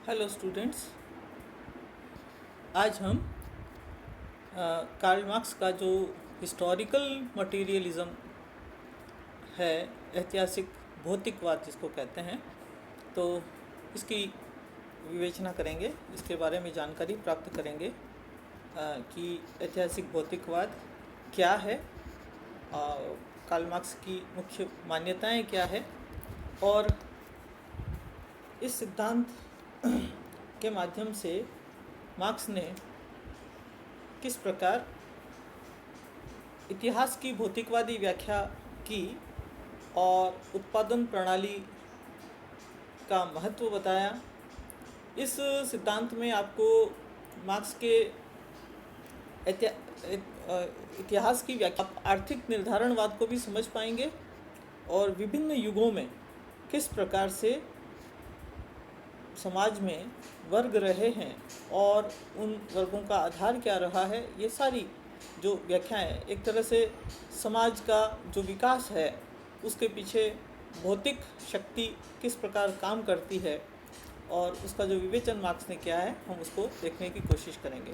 Hello students. आज हम Karl Marx का जो हिस्टोरिकल मटेरियलिज्म है, ऐतिहासिक भौतिकवाद जिसको कहते हैं, तो इसकी विवेचना करेंगे, इसके बारे में जानकारी प्राप्त करेंगे कि ऐतिहासिक भौतिकवाद क्या है, कार्ल मार्क्स की मुख्य मान्यताएं क्या है और इस सिद्धांत के माध्यम से मार्क्स ने किस प्रकार इतिहास की भौतिकवादी व्याख्या की और उत्पादन प्रणाली का महत्व बताया। इस सिद्धांत में आपको मार्क्स के इतिहास की व्याख्या, आर्थिक निर्धारणवाद को भी समझ पाएंगे और विभिन्न युगों में किस प्रकार से समाज में वर्ग रहे हैं और उन वर्गों का आधार क्या रहा है, ये सारी जो व्याख्याएं एक तरह से समाज का जो विकास है उसके पीछे भौतिक शक्ति किस प्रकार काम करती है और उसका जो विवेचन मार्क्स ने किया है, हम उसको देखने की कोशिश करेंगे।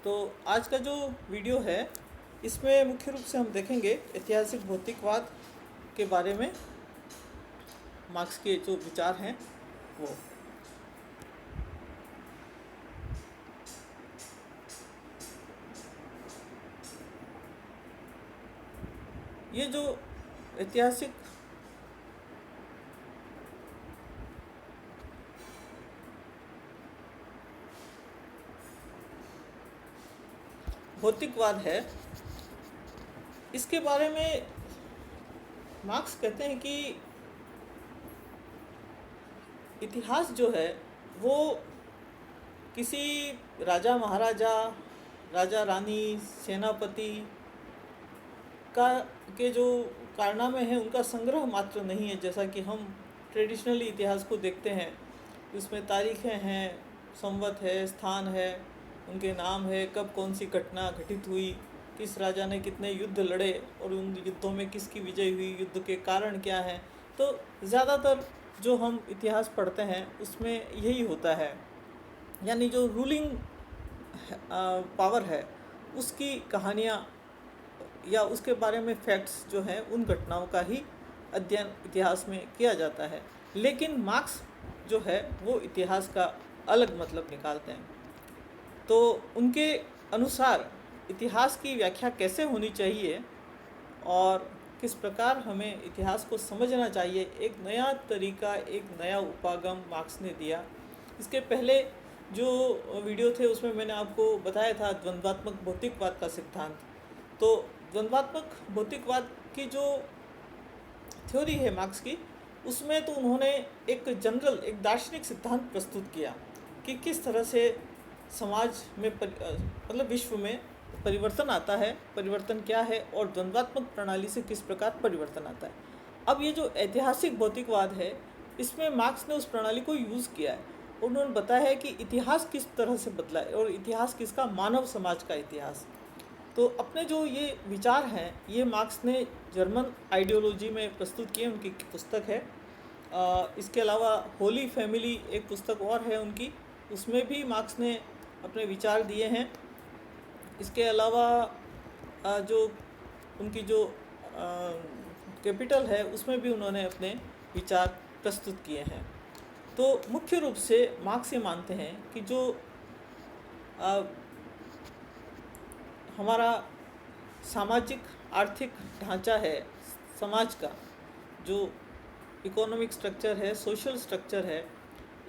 तो आज का जो वीडियो है इसमें मुख्य रूप से हम देखेंगे ऐतिहासिक भौतिकवाद के बारे में मार्क्स के जो विचार हैं वो। ये जो ऐतिहासिक भौतिकवाद है, इसके बारे में मार्क्स कहते हैं कि इतिहास जो है वो किसी राजा महाराजा, राजा रानी, सेनापति के जो कारनामे हैं उनका संग्रह मात्र नहीं है, जैसा कि हम ट्रेडिशनली इतिहास को देखते हैं। उसमें तारीखें हैं, संवत है, स्थान है, उनके नाम है, कब कौन सी घटना घटित हुई, किस राजा ने कितने युद्ध लड़े और उन युद्धों में किसकी विजय हुई, युद्ध के कारण क्या हैं। तो ज़्यादातर जो हम इतिहास पढ़ते हैं उसमें यही होता है, यानी जो रूलिंग पावर है उसकी कहानियाँ या उसके बारे में फैक्ट्स जो हैं उन घटनाओं का ही अध्ययन इतिहास में किया जाता है। लेकिन मार्क्स जो है वो इतिहास का अलग मतलब निकालते हैं। तो उनके अनुसार इतिहास की व्याख्या कैसे होनी चाहिए और किस प्रकार हमें इतिहास को समझना चाहिए, एक नया तरीका, एक नया उपागम मार्क्स ने दिया। इसके पहले जो वीडियो थे उसमें मैंने आपको बताया था द्वंद्वात्मक भौतिकवाद का सिद्धांत। तो द्वंद्वात्मक भौतिकवाद की जो थ्योरी है मार्क्स की, उसमें तो उन्होंने एक जनरल, एक दार्शनिक सिद्धांत प्रस्तुत किया कि किस तरह से समाज में मतलब विश्व में परिवर्तन आता है, परिवर्तन क्या है और द्वंद्वात्मक प्रणाली से किस प्रकार परिवर्तन आता है। अब ये जो ऐतिहासिक भौतिकवाद है इसमें मार्क्स ने उस प्रणाली को यूज़ किया है। उन्होंने बताया है कि इतिहास किस तरह से बदला है और इतिहास किसका, मानव समाज का इतिहास। तो अपने जो ये विचार हैं ये मार्क्स ने जर्मन आइडियोलॉजी में प्रस्तुत किए, उनकी पुस्तक है। इसके अलावा होली फैमिली एक पुस्तक और है उनकी, उसमें भी मार्क्स ने अपने विचार दिए हैं। इसके अलावा जो उनकी जो कैपिटल है उसमें भी उन्होंने अपने विचार प्रस्तुत किए हैं। तो मुख्य रूप से मार्क्स ये मानते हैं कि जो हमारा सामाजिक आर्थिक ढांचा है, समाज का जो इकोनॉमिक स्ट्रक्चर है, सोशल स्ट्रक्चर है,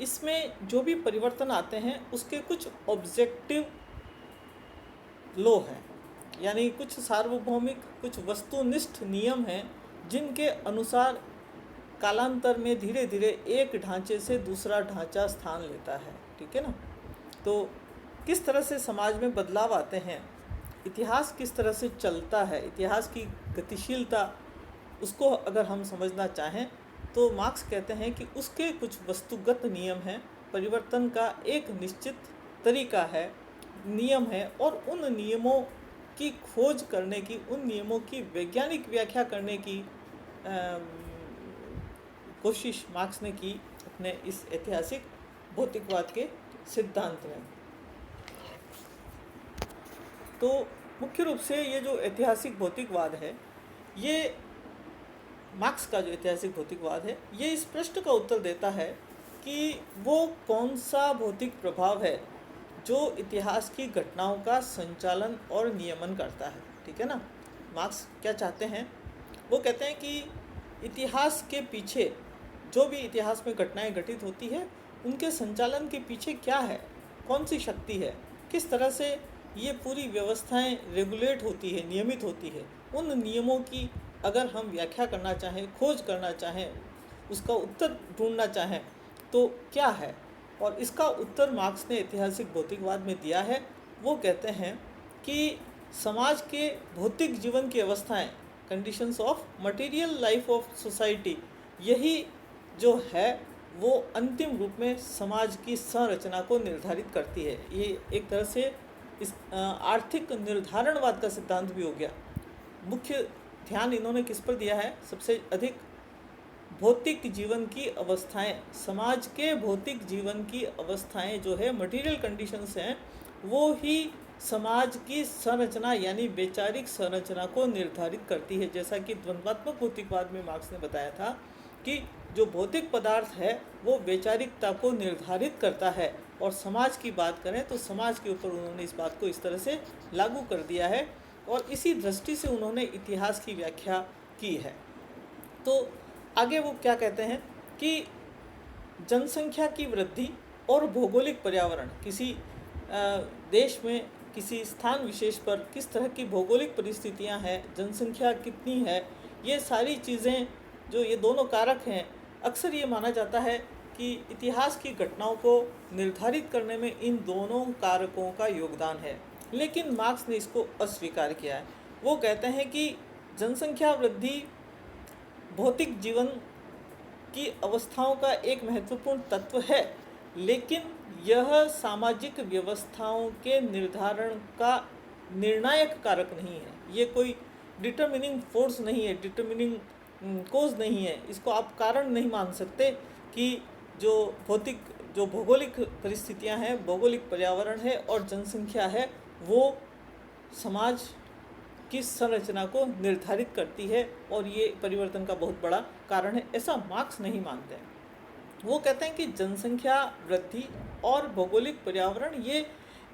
इसमें जो भी परिवर्तन आते हैं उसके कुछ ऑब्जेक्टिव लॉ हैं, यानी कुछ सार्वभौमिक, कुछ वस्तुनिष्ठ नियम हैं जिनके अनुसार कालांतर में धीरे धीरे एक ढांचे से दूसरा ढांचा स्थान लेता है। ठीक है ना। तो किस तरह से समाज में बदलाव आते हैं, इतिहास किस तरह से चलता है, इतिहास की गतिशीलता, उसको अगर हम समझना चाहें तो मार्क्स कहते हैं कि उसके कुछ वस्तुगत नियम हैं, परिवर्तन का एक निश्चित तरीका है, नियम है, और उन नियमों की खोज करने की, उन नियमों की वैज्ञानिक व्याख्या करने की कोशिश मार्क्स ने की अपने इस ऐतिहासिक भौतिकवाद के सिद्धांत में। तो मुख्य रूप से ये जो ऐतिहासिक भौतिकवाद है, ये मार्क्स का जो ऐतिहासिक भौतिकवाद है, ये इस प्रश्न का उत्तर देता है कि वो कौन सा भौतिक प्रभाव है जो इतिहास की घटनाओं का संचालन और नियमन करता है। ठीक है ना। मार्क्स क्या चाहते हैं, वो कहते हैं कि इतिहास के पीछे जो भी इतिहास में घटनाएं घटित होती है, उनके संचालन के पीछे क्या है, कौन सी शक्ति है, किस तरह से ये पूरी व्यवस्थाएं रेगुलेट होती है, नियमित होती है। उन नियमों की अगर हम व्याख्या करना चाहें, खोज करना चाहें, उसका उत्तर ढूंढना चाहें तो क्या है। और इसका उत्तर मार्क्स ने ऐतिहासिक भौतिकवाद में दिया है। वो कहते हैं कि समाज के भौतिक जीवन की अवस्थाएं, conditions of material life of society, यही जो है वो अंतिम रूप में समाज की संरचना को निर्धारित करती है। ये एक तरह से इस आर्थिक निर्धारणवाद का सिद्धांत भी हो गया। मुख्य ध्यान इन्होंने किस पर दिया है, सबसे अधिक भौतिक जीवन की अवस्थाएं, समाज के भौतिक जीवन की अवस्थाएं जो है मटेरियल कंडीशंस हैं, वो ही समाज की संरचना यानी वैचारिक संरचना को निर्धारित करती है। जैसा कि द्वंद्वात्मक भौतिकवाद में मार्क्स ने बताया था कि जो भौतिक पदार्थ है वो वैचारिकता को निर्धारित करता है, और समाज की बात करें तो समाज के ऊपर उन्होंने इस बात को इस तरह से लागू कर दिया है, और इसी दृष्टि से उन्होंने इतिहास की व्याख्या की है। तो आगे वो क्या कहते हैं कि जनसंख्या की वृद्धि और भौगोलिक पर्यावरण, किसी देश में किसी स्थान विशेष पर किस तरह की भौगोलिक परिस्थितियां हैं, जनसंख्या कितनी है, ये सारी चीज़ें जो ये दोनों कारक हैं, अक्सर ये माना जाता है कि इतिहास की घटनाओं को निर्धारित करने में इन दोनों कारकों का योगदान है। लेकिन मार्क्स ने इसको अस्वीकार किया है। वो कहते हैं कि जनसंख्या वृद्धि भौतिक जीवन की अवस्थाओं का एक महत्वपूर्ण तत्व है, लेकिन यह सामाजिक व्यवस्थाओं के निर्धारण का निर्णायक कारक नहीं है। ये कोई डिटर्मिनिंग फोर्स नहीं है, डिटर्मिनिंग कोज नहीं है। इसको आप कारण नहीं मान सकते कि जो भौगोलिक परिस्थितियां हैं, भौगोलिक पर्यावरण है और जनसंख्या है, वो समाज की संरचना को निर्धारित करती है और ये परिवर्तन का बहुत बड़ा कारण है। ऐसा मार्क्स नहीं मानते हैं। वो कहते हैं कि जनसंख्या वृद्धि और भौगोलिक पर्यावरण ये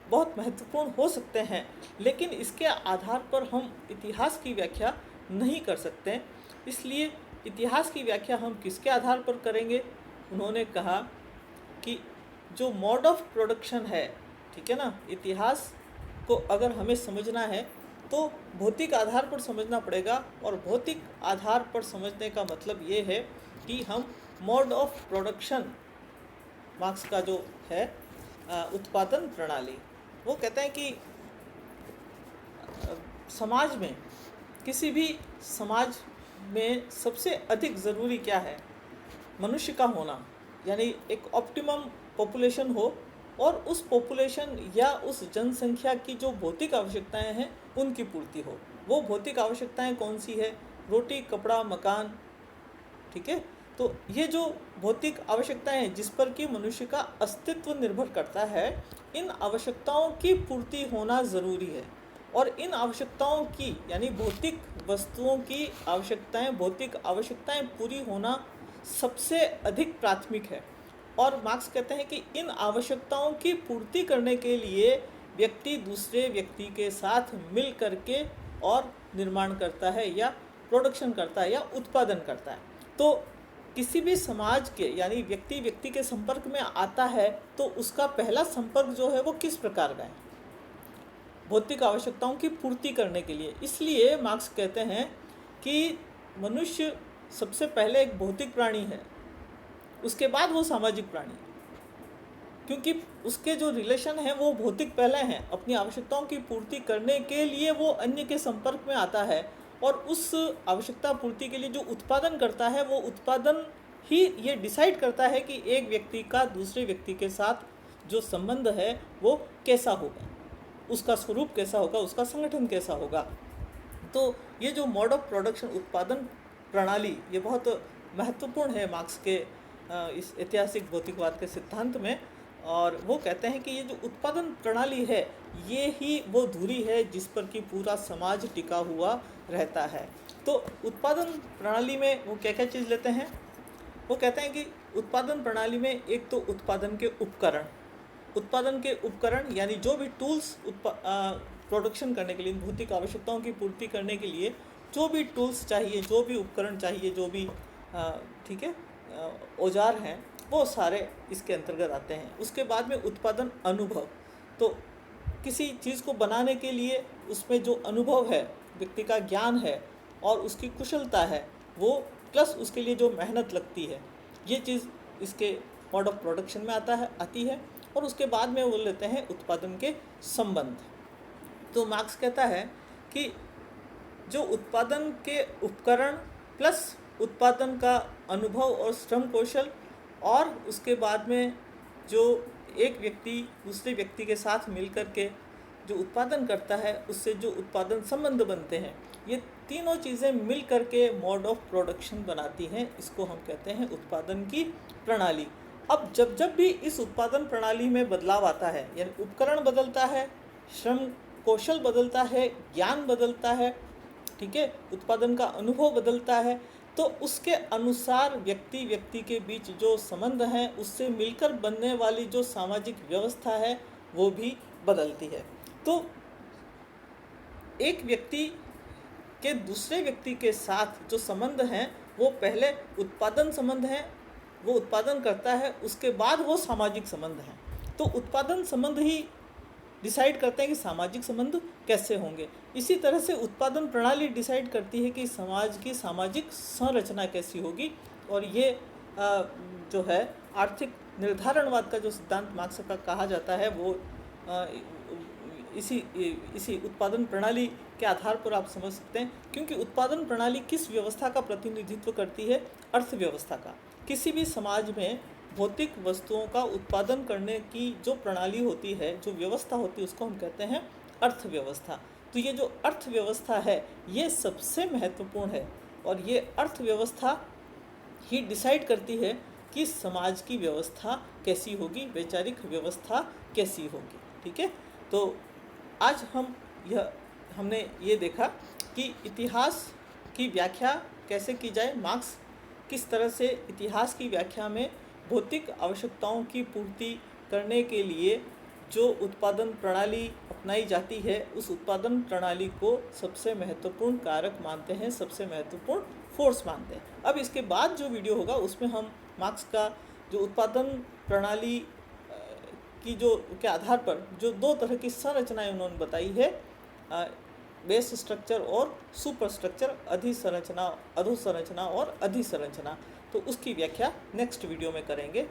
बहुत महत्वपूर्ण हो सकते हैं, लेकिन इसके आधार पर हम इतिहास की व्याख्या नहीं कर सकते। इसलिए इतिहास की व्याख्या हम किसके आधार पर करेंगे। उन्होंने कहा कि जो मोड ऑफ प्रोडक्शन है, ठीक है ना, इतिहास को अगर हमें समझना है तो भौतिक आधार पर समझना पड़ेगा, और भौतिक आधार पर समझने का मतलब ये है कि हम मोड ऑफ प्रोडक्शन, मार्क्स का जो है उत्पादन प्रणाली, वो कहते हैं कि समाज में, किसी भी समाज में सबसे अधिक ज़रूरी क्या है, मनुष्य का होना, यानी एक ऑप्टिमम पॉपुलेशन हो, और उस पॉपुलेशन या उस जनसंख्या की जो भौतिक आवश्यकताएं हैं उनकी पूर्ति हो। वो भौतिक आवश्यकताएं कौन सी है, रोटी, कपड़ा, मकान, ठीक है। तो ये जो भौतिक आवश्यकताएं हैं जिस पर कि मनुष्य का अस्तित्व निर्भर करता है, इन आवश्यकताओं की पूर्ति होना ज़रूरी है। और इन आवश्यकताओं की, यानी भौतिक वस्तुओं की आवश्यकताएं, भौतिक आवश्यकताएं पूरी होना सबसे अधिक प्राथमिक है। और मार्क्स कहते हैं कि इन आवश्यकताओं की पूर्ति करने के लिए व्यक्ति दूसरे व्यक्ति के साथ मिल करके और निर्माण करता है, या प्रोडक्शन करता है, या उत्पादन करता है। तो किसी भी समाज के, यानी व्यक्ति व्यक्ति के संपर्क में आता है तो उसका पहला संपर्क जो है वो किस प्रकार का है, भौतिक आवश्यकताओं की पूर्ति करने के लिए। इसलिए मार्क्स कहते हैं कि मनुष्य सबसे पहले एक भौतिक प्राणी है, उसके बाद वो सामाजिक प्राणी है, क्योंकि उसके जो रिलेशन हैं वो भौतिक पहले हैं। अपनी आवश्यकताओं की पूर्ति करने के लिए वो अन्य के संपर्क में आता है, और उस आवश्यकता पूर्ति के लिए जो उत्पादन करता है, वो उत्पादन ही ये डिसाइड करता है कि एक व्यक्ति का दूसरे व्यक्ति के साथ जो संबंध है वो कैसा होगा, उसका स्वरूप कैसा होगा, उसका संगठन कैसा होगा। तो ये जो मोड ऑफ प्रोडक्शन, उत्पादन प्रणाली, ये बहुत महत्वपूर्ण है मार्क्स के इस ऐतिहासिक भौतिकवाद के सिद्धांत में। और वो कहते हैं कि ये जो उत्पादन प्रणाली है ये ही वो धुरी है जिस पर कि पूरा समाज टिका हुआ रहता है। तो उत्पादन प्रणाली में वो क्या क्या चीज़ लेते हैं? वो कहते हैं कि उत्पादन प्रणाली में एक तो उत्पादन के उपकरण यानी जो भी टूल्स प्रोडक्शन करने के लिए, भौतिक आवश्यकताओं की पूर्ति करने के लिए जो भी टूल्स चाहिए, जो भी उपकरण चाहिए, जो भी ठीक है औजार हैं, वो सारे इसके अंतर्गत आते हैं। उसके बाद में उत्पादन अनुभव, तो किसी चीज़ को बनाने के लिए उसमें जो अनुभव है, व्यक्ति का ज्ञान है और उसकी कुशलता है, वो प्लस उसके लिए जो मेहनत लगती है, ये चीज़ इसके मोड ऑफ प्रोडक्शन में आती है। और उसके बाद में वो लेते हैं उत्पादन के संबंध। तो मार्क्स कहता है कि जो उत्पादन के उपकरण प्लस उत्पादन का अनुभव और श्रम कौशल, और उसके बाद में जो एक व्यक्ति दूसरे व्यक्ति के साथ मिलकर के जो उत्पादन करता है उससे जो उत्पादन संबंध बनते हैं, ये तीनों चीज़ें मिल करके मोड ऑफ प्रोडक्शन बनाती हैं। इसको हम कहते हैं उत्पादन की प्रणाली। अब जब भी इस उत्पादन प्रणाली में बदलाव आता है, यानी उपकरण बदलता है, श्रम कौशल बदलता है, ज्ञान बदलता है, ठीक है, उत्पादन का अनुभव बदलता है, तो उसके अनुसार व्यक्ति के बीच जो संबंध हैं उससे मिलकर बनने वाली जो सामाजिक व्यवस्था है वो भी बदलती है। तो एक व्यक्ति के दूसरे व्यक्ति के साथ जो संबंध हैं वो पहले उत्पादन संबंध हैं, वो उत्पादन करता है, उसके बाद वो सामाजिक संबंध हैं। तो उत्पादन संबंध ही डिसाइड करते हैं कि सामाजिक संबंध कैसे होंगे। इसी तरह से उत्पादन प्रणाली डिसाइड करती है कि समाज की सामाजिक संरचना कैसी होगी। और ये जो है आर्थिक निर्धारणवाद का जो सिद्धांत मार्क्स का कहा जाता है वो इसी उत्पादन प्रणाली के आधार पर आप समझ सकते हैं। क्योंकि उत्पादन प्रणाली किस व्यवस्था का प्रतिनिधित्व करती है? अर्थव्यवस्था का। किसी भी समाज में भौतिक वस्तुओं का उत्पादन करने की जो प्रणाली होती है, जो व्यवस्था होती है, उसको हम कहते हैं अर्थव्यवस्था। तो ये जो अर्थव्यवस्था है ये सबसे महत्वपूर्ण है और ये अर्थव्यवस्था ही डिसाइड करती है कि समाज की व्यवस्था कैसी होगी, वैचारिक व्यवस्था कैसी होगी। ठीक है, तो आज हमने ये देखा कि इतिहास की व्याख्या कैसे की जाए। मार्क्स किस तरह से इतिहास की व्याख्या में भौतिक आवश्यकताओं की पूर्ति करने के लिए जो उत्पादन प्रणाली अपनाई जाती है उस उत्पादन प्रणाली को सबसे महत्वपूर्ण कारक मानते हैं, सबसे महत्वपूर्ण फोर्स मानते हैं। अब इसके बाद जो वीडियो होगा उसमें हम मार्क्स का जो उत्पादन प्रणाली की जो के आधार पर जो दो तरह की संरचनाएं उन्होंने बताई है, बेस स्ट्रक्चर और सुपर स्ट्रक्चर, अधिसंरचना, अधोसंरचना और अधिसंरचना, तो उसकी व्याख्या नेक्स्ट वीडियो में करेंगे।